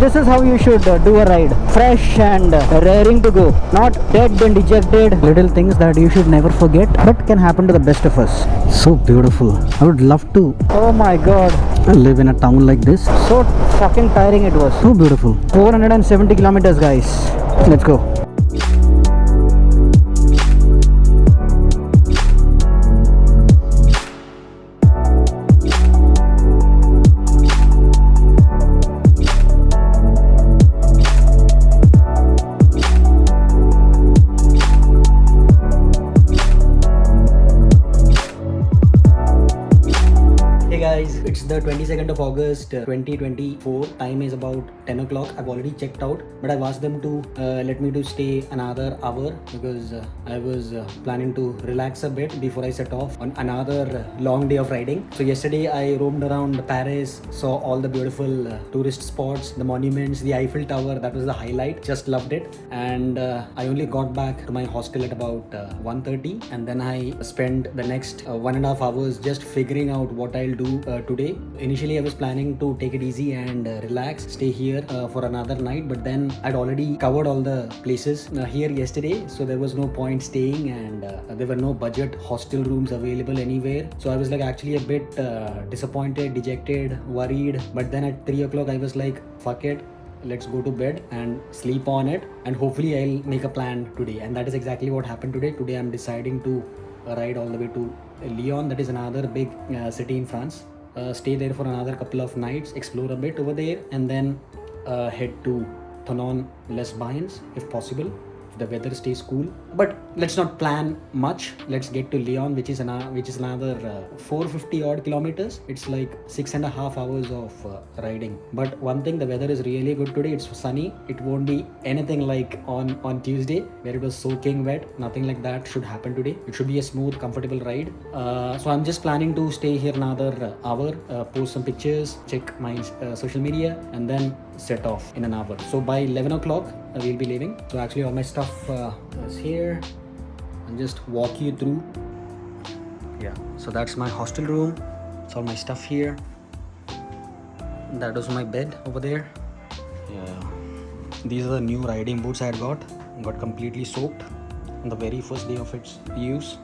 This is how you should do a ride. Fresh and raring to go. Not dead and dejected. Little things that you should never forget, but can happen to the best of us. So beautiful. I would love to. Oh my god. Live in a town like this. So fucking tiring it was. So beautiful. 470 kilometers, guys. Let's go. It's the 22nd of August 2024. Time is about 10 o'clock. I've already checked out, but I've asked them to let me to stay another hour because I was planning to relax a bit before I set off on another long day of riding. So yesterday I roamed around Paris, saw all the beautiful tourist spots, the monuments, the Eiffel Tower. That was the highlight. Just loved it. And I only got back to my hostel at about 1:30, and then I spent the next 1.5 hours just figuring out what I'll do today. Initially I was planning to take it easy and relax, stay here for another night, but then I'd already covered all the places here yesterday, so there was no point staying, and there were no budget hostel rooms available anywhere. So I was like actually a bit disappointed, dejected, worried, but then at 3 o'clock I was like, fuck it, let's go to bed and sleep on it, and hopefully I'll make a plan today. And that is exactly what happened today. Today I'm deciding to ride all the way to Lyon. That is another big city in France. Stay there for another couple of nights, explore a bit over there, and then head to Thonon-les-Bains if possible, if the weather stays cool. But let's not plan much. Let's get to Lyon, which is another 450 odd kilometers. It's like 6.5 hours of riding. But one thing, the weather is really good today. It's sunny. It won't be anything like on Tuesday where it was soaking wet. Nothing like that should happen today. It should be a smooth, comfortable ride. So I'm just planning to stay here another hour, post some pictures, check my social media, and then set off in an hour. So by 11 o'clock we'll be leaving. So actually all my stuff is here. And just walk you through. Yeah, so that's my hostel room. It's all my stuff here. That was my bed over there. Yeah, these are the new riding boots I had got completely soaked on the very first day of its use.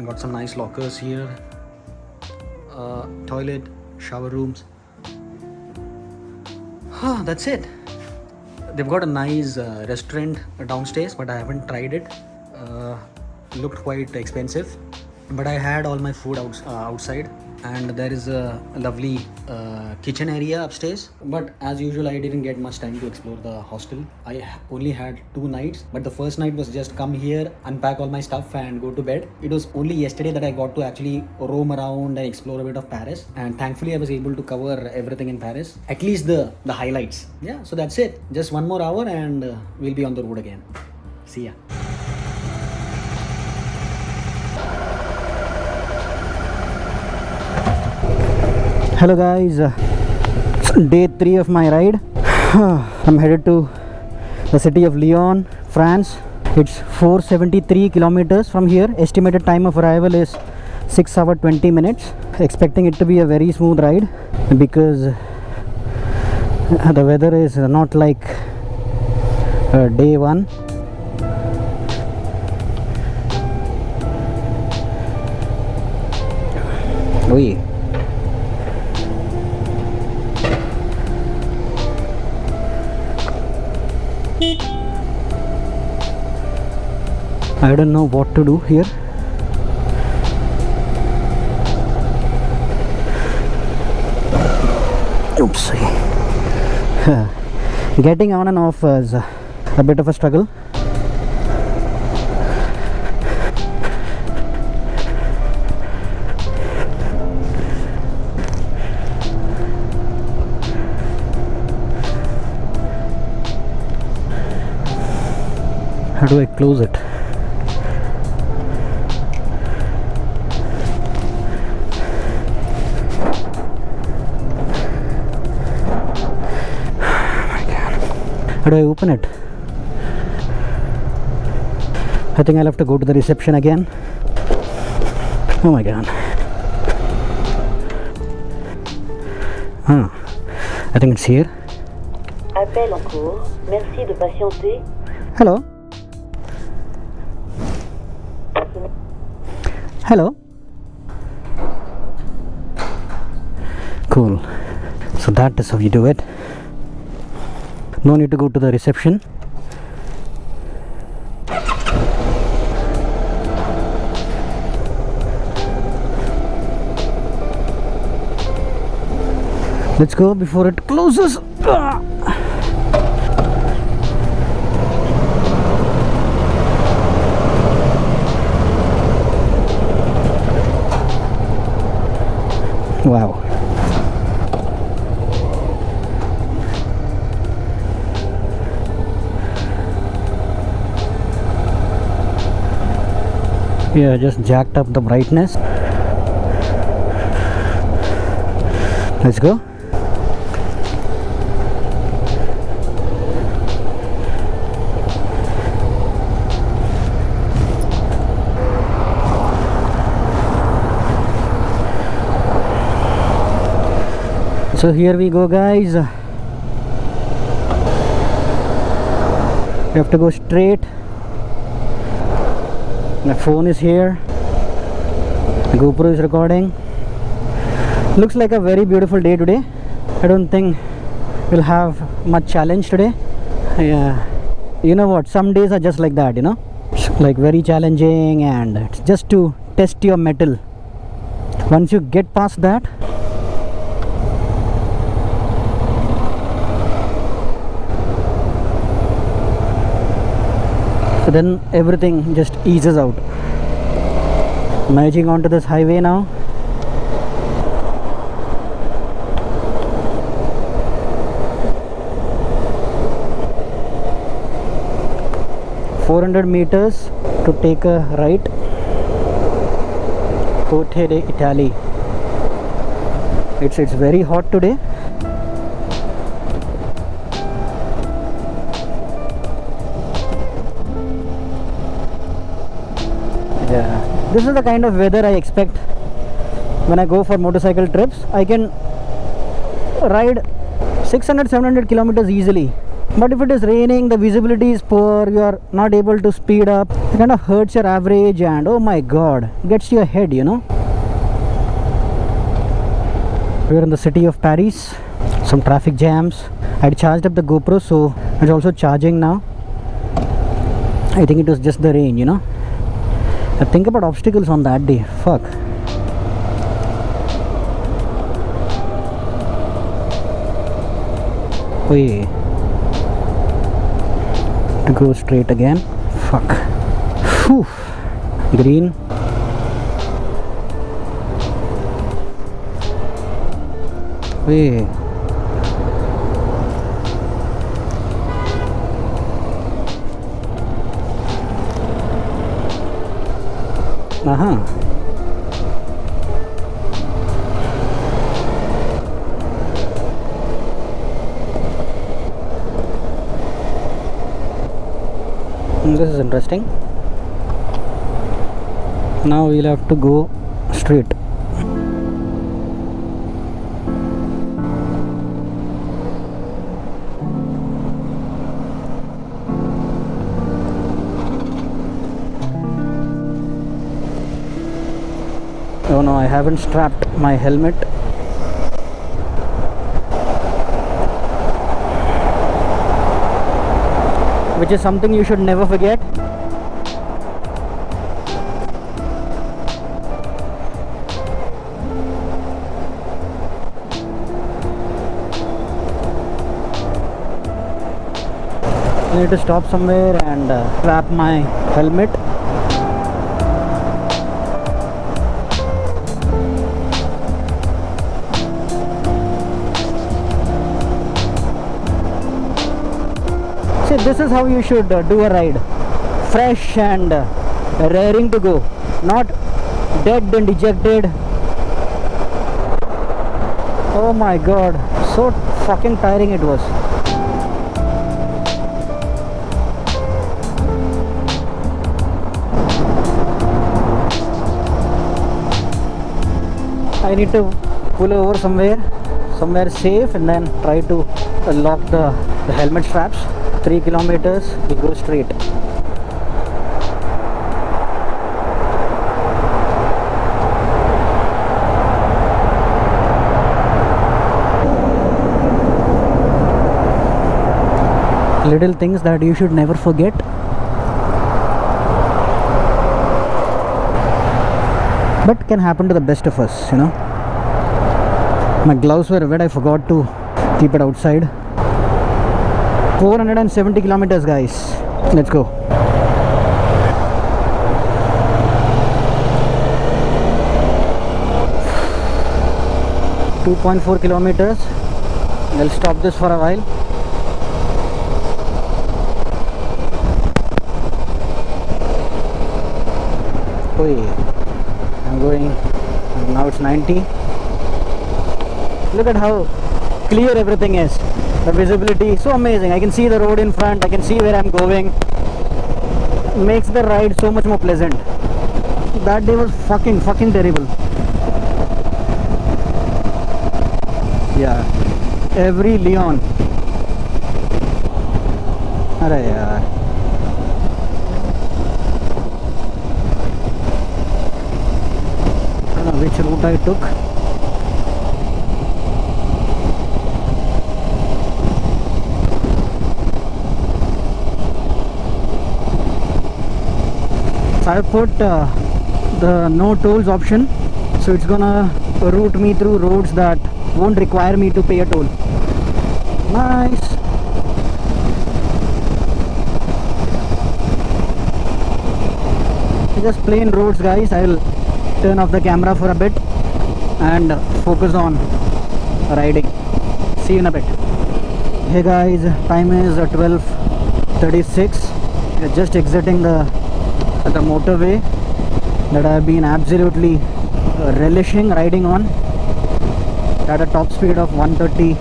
Got some nice lockers here, toilet, shower rooms. That's it. They've got a nice restaurant downstairs, but I haven't tried it. Looked quite expensive, but I had all my food outside, and there is a lovely kitchen area upstairs. But as usual, I didn't get much time to explore the hostel. I only had 2 nights, but the first night was just come here, unpack all my stuff and go to bed. It was only yesterday that I got to actually roam around and explore a bit of Paris, and thankfully I was able to cover everything in Paris, at least the highlights. Yeah, so that's it. Just 1 more hour and we'll be on the road again. See ya. Hello guys, day 3 of my ride. I'm headed to the city of Lyon, France. It's 473 kilometers from here. Estimated time of arrival is 6 hours 20 minutes. Expecting it to be a very smooth ride because the weather is not like day 1. Oi. I don't know what to do here. Oopsie. Getting on and off is a bit of a struggle. How do I close it? How do I open it? I think I'll have to go to the reception again. Oh my god. I think it's here. Appel en cours. Merci de patienter. Hello. Hello. Cool. So that is how you do it. No need to go to the reception. Let's go before it closes. Wow. Yeah, just jacked up the brightness. Let's go. So here we go, guys. We have to go straight. My phone is here. The GoPro is recording. Looks like a very beautiful day today. I don't think we'll have much challenge today. Yeah, you know what, some days are just like that, you know, like very challenging, and it's just to test your mettle. Once you get past that, so then everything just eases out. Merging onto this highway now. $400 to take a right. Unported, Italy. It's very hot today. Yeah, this is the kind of weather I expect when I go for motorcycle trips. I can ride 600-700 kilometers easily. But if it is raining, the visibility is poor, you are not able to speed up, it kind of hurts your average, and oh my god, gets to your head, you know. We are in the city of Paris. Some traffic jams. I charged up the GoPro, so it's also charging now. I think it was just the rain, you know. I think about obstacles on that day. Fuck. Wait. To go straight again. Fuck. Whew. Green. Wait. This is interesting. Now we'll have to go straight. Oh no, I haven't strapped my helmet. Which is something you should never forget. I need to stop somewhere and strap my helmet. See, this is how you should do a ride. Fresh and raring to go. Not dead and dejected. Oh my god. So fucking tiring it was. I need to pull over somewhere somewhere safe and then try to lock the helmet straps. 3 kilometers, we go straight. Little things that you should never forget. But can happen to the best of us, you know. My gloves were wet, I forgot to keep it outside. 470 kilometers, guys. Let's go. .4 kilometers. I'll stop this for a while. I'm going, now it's 90. Look at how clear everything is. The visibility so amazing. I can see the road in front, I can see where I'm going. Makes the ride so much more pleasant. That day was fucking terrible. Yeah, every Lyon. Arey yaar. I don't know which route I took. I put the no tolls option, so it's gonna route me through roads that won't require me to pay a toll. Nice. Just plain roads, guys. I'll turn off the camera for a bit and focus on riding. See you in a bit. Hey guys, time is 12:36. We're just exiting the motorway that I've been absolutely relishing riding on at a top speed of 130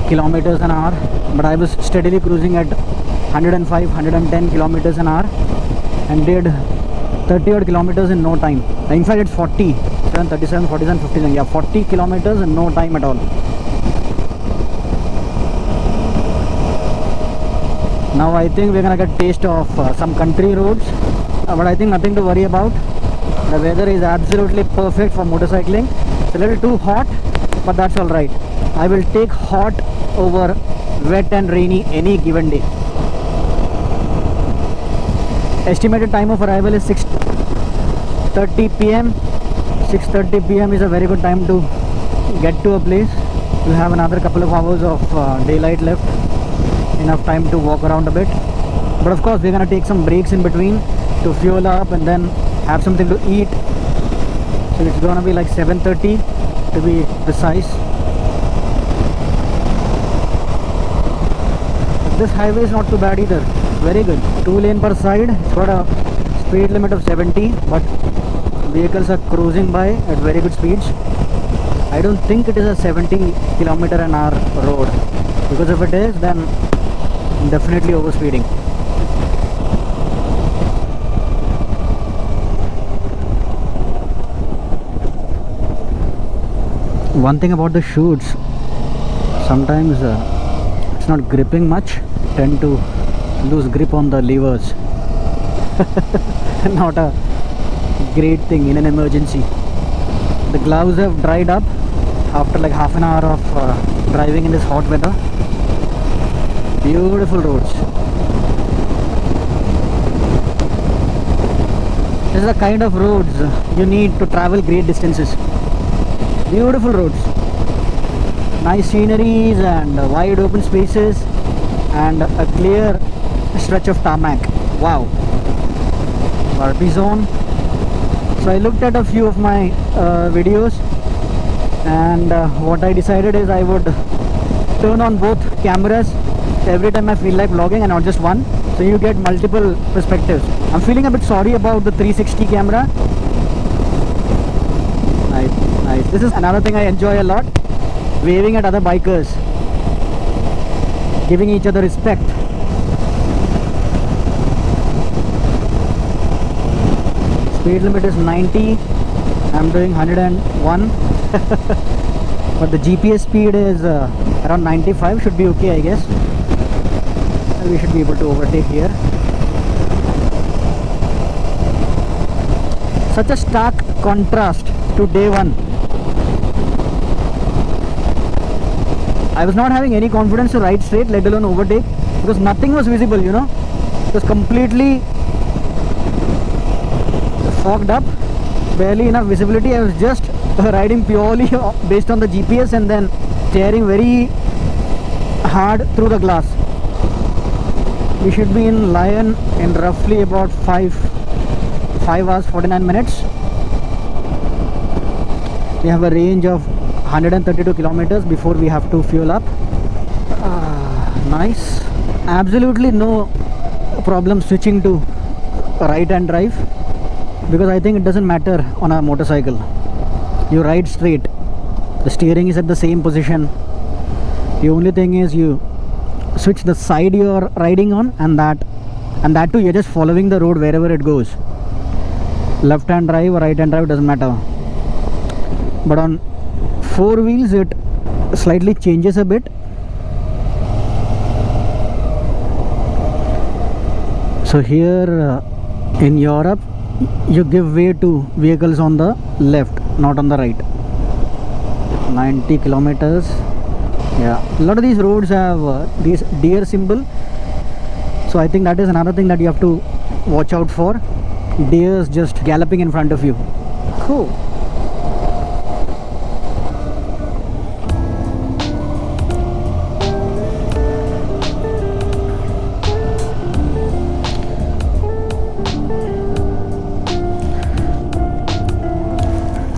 kilometers an hour, but I was steadily cruising at 105 110 kilometers an hour and did 30 odd kilometers in no time. In fact, it's 40 37 47 59, yeah, 40 kilometers in no time at all. Now I think we're gonna get taste of some country roads, but I think nothing to worry about. The weather is absolutely perfect for motorcycling. It's a little too hot, but that's all right. I will take hot over wet and rainy any given day. Estimated time of arrival is 6:30 p.m. 6:30 p.m. is a very good time to get to a place. We have another couple of hours of daylight left, enough time to walk around a bit. But of course, we're gonna take some breaks in between to fuel up and then have something to eat. So it's gonna be like 7:30 to be precise. This highway is not too bad either. Very good. 2 lane per side. It's got a speed limit of 70, but vehicles are cruising by at very good speeds. I don't think it is a 70 kilometer an hour road, because if it is, then definitely overspeeding. One thing about the shoots, sometimes it's not gripping much, tend to lose grip on the levers. Not a great thing in an emergency. The gloves have dried up after like half an hour of driving in this hot weather. Beautiful roads. This is the kind of roads you need to travel great distances. Beautiful roads, nice sceneries and wide open spaces and a clear stretch of tarmac. Wow. RP zone. So I looked at a few of my videos, and what I decided is I would turn on both cameras every time I feel like vlogging and not just one, so you get multiple perspectives. I'm feeling a bit sorry about the 360 camera. Nice. This is another thing I enjoy a lot, waving at other bikers, giving each other respect. Speed limit is 90. I'm doing 101. but the GPS speed is around 95. Should be okay, I guess. We should be able to overtake here. Such a stark contrast to day one. I was not having any confidence to ride straight, let alone overtake, because nothing was visible, you know. It was completely fogged up, barely enough visibility. I was just riding purely based on the GPS and then steering very hard through the glass. We should be in Lyon in roughly about 5 hours 49 minutes. We have a range of 132 kilometers before we have to fuel up. Nice. Absolutely no problem switching to right hand drive, because I think it doesn't matter on a motorcycle. You ride straight, the steering is at the same position. The only thing is you switch the side you are riding on, and that too you're just following the road wherever it goes. Left hand drive or right hand drive doesn't matter. But on four wheels it slightly changes a bit. So here in Europe you give way to vehicles on the left, not on the right. 90 kilometers. Yeah, a lot of these roads have this deer symbol, so I think that is another thing that you have to watch out for. Deers just galloping in front of you. Cool.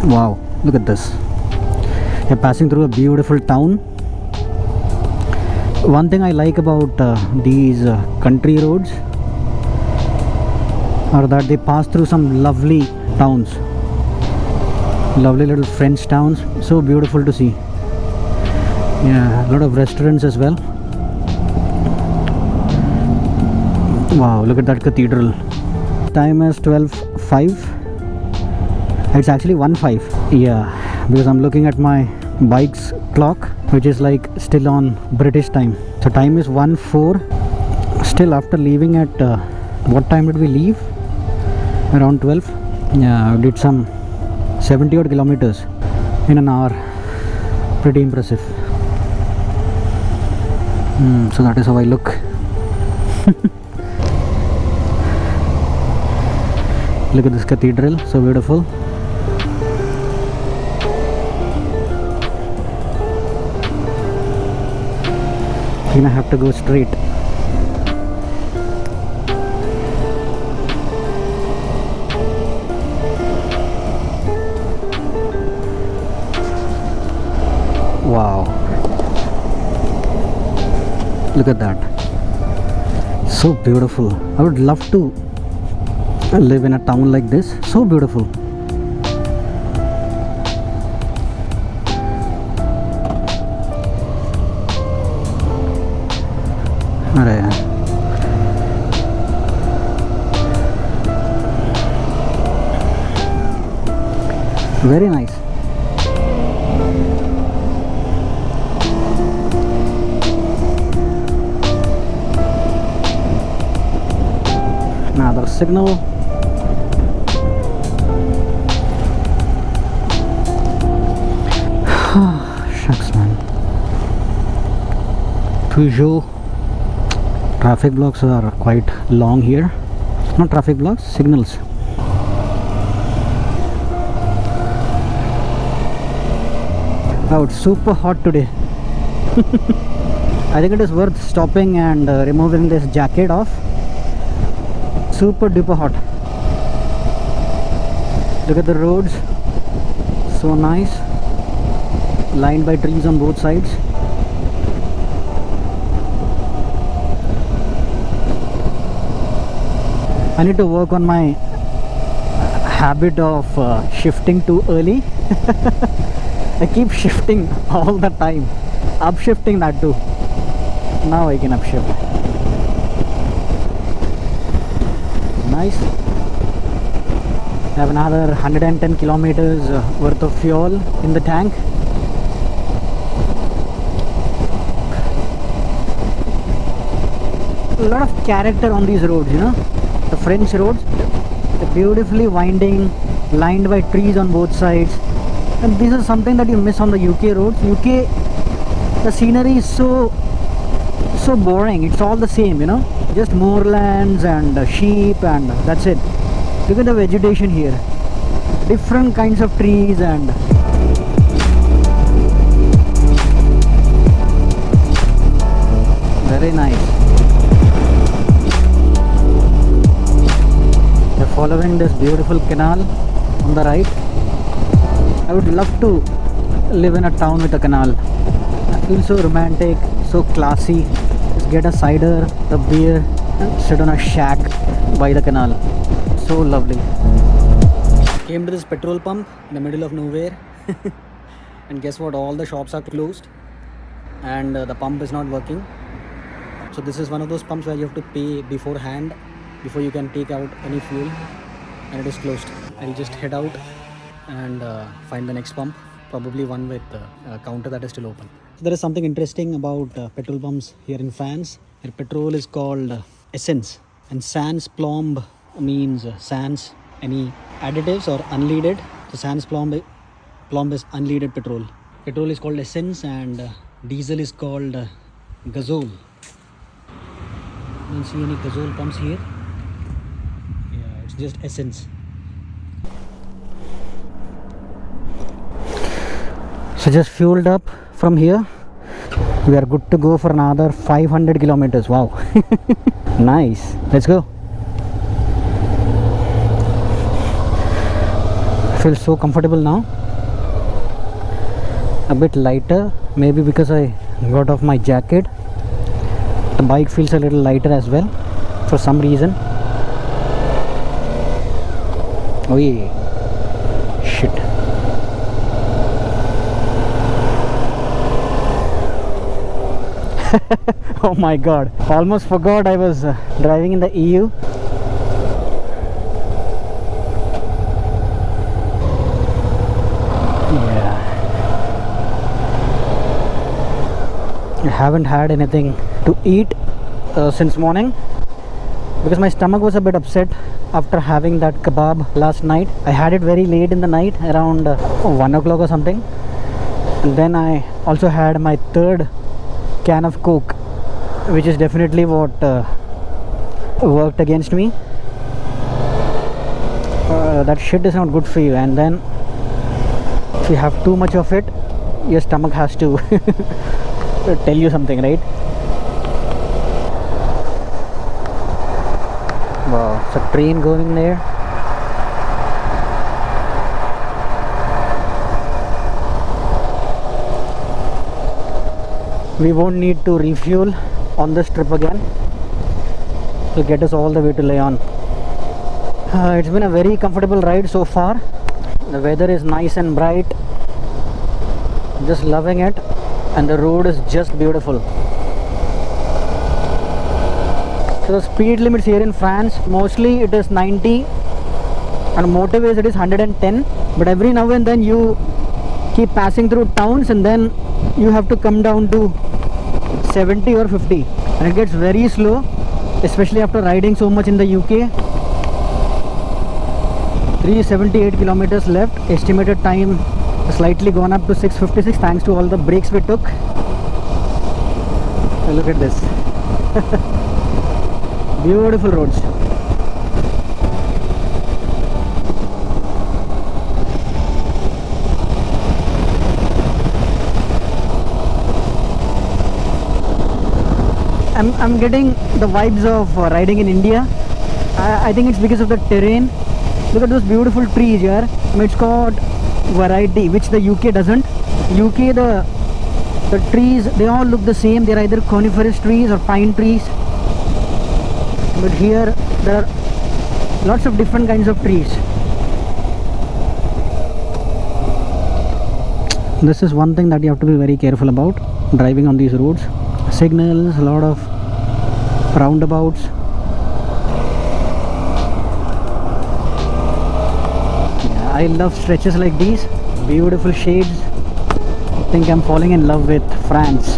Wow, look at this. You're passing through a beautiful town. One thing I like about these country roads are that they pass through some lovely towns, lovely little French towns. So beautiful to see. Yeah, a lot of restaurants as well. Wow, look at that cathedral. Time is 12:05. It's actually 1:05. Yeah, because I'm looking at my bike's clock, which is like still on British time. So time is 1:04. Still after leaving at what time did we leave? Around 12. Yeah, I did some 70 odd kilometers in an hour. Pretty impressive. So that is how I look. Look at this cathedral, so beautiful. I'm gonna have to go straight. Wow, look at that. So beautiful. I would love to live in a town like this. So beautiful. Very nice. Another signal. Shucks, man. Peugeot. Traffic blocks are quite long here. Not traffic blocks, signals. Oh, it's super hot today. I think it is worth stopping and removing this jacket off. Super duper hot. Look at the roads. So nice. Lined by trees on both sides. I need to work on my habit of shifting too early. I keep shifting all the time. Upshifting that too. Now I can upshift. Nice. I have another 110 kilometers worth of fuel in the tank. a lot of character on these roads, you know. The French roads, they're beautifully winding, lined by trees on both sides. And this is something that you miss on the UK roads. UK, the scenery is so boring. It's all the same, you know, just moorlands and sheep, and that's it. Look at the vegetation here, different kinds of trees, and very nice. We're following this beautiful canal on the right. I would love to live in a town with a canal. I feel so romantic, so classy. Just get a cider, a beer, and sit on a shack by the canal. So lovely. Came to this petrol pump in the middle of nowhere. And guess what? All the shops are closed. And the pump is not working. So this is one of those pumps where you have to pay beforehand before you can take out any fuel. And it is closed. I'll just head out and find the next pump. Probably one with a counter that is still open. There is something interesting about petrol pumps here in France. Their petrol is called essence, and sans plomb means sans any additives or unleaded. So sans plomb is unleaded petrol. Petrol is called essence, and diesel is called gazole. Don't see any gazole pumps here. Yeah, it's just essence. So just fueled up from here. We are good to go for another 500 kilometers. Wow. Nice. Let's go. I feel so comfortable now. A bit lighter, maybe because I got off my jacket. The bike feels a little lighter as well for some reason. Oh yeah. Shit. Oh my god, almost forgot I was driving in the EU. Yeah, I haven't had anything to eat since morning because my stomach was a bit upset after having that kebab last night. I had it very late in the night, around 1 o'clock or something, and then I also had my third can of Coke, which is definitely what worked against me. That shit is not good for you, and then if you have too much of it, your stomach has to tell you something, right? Wow, it's a train going there. We won't need to refuel on this trip again. It'll get us all the way to Lyon. It's been a very comfortable ride so far. The weather is nice and bright. Just loving it. And the road is just beautiful. So the speed limits here in France, mostly it is 90. On motorways it is 110. But every now and then you keep passing through towns, and then you have to come down to 70 or 50, and it gets very slow, especially after riding so much in the UK. 378 kilometers left. Estimated time slightly gone up to 6:56 thanks to all the breaks we took. Look at this. Beautiful roads. I'm getting the vibes of riding in India. I think it's because of the terrain. Look at those beautiful trees here. It's got variety, which the UK doesn't. UK, the trees, they all look the same. They're either coniferous trees or pine trees. But here there are lots of different kinds of trees. This is one thing that you have to be very careful about driving on these roads. Signals, a lot of roundabouts. Yeah, I love stretches like these. Beautiful shades. I think I'm falling in love with France.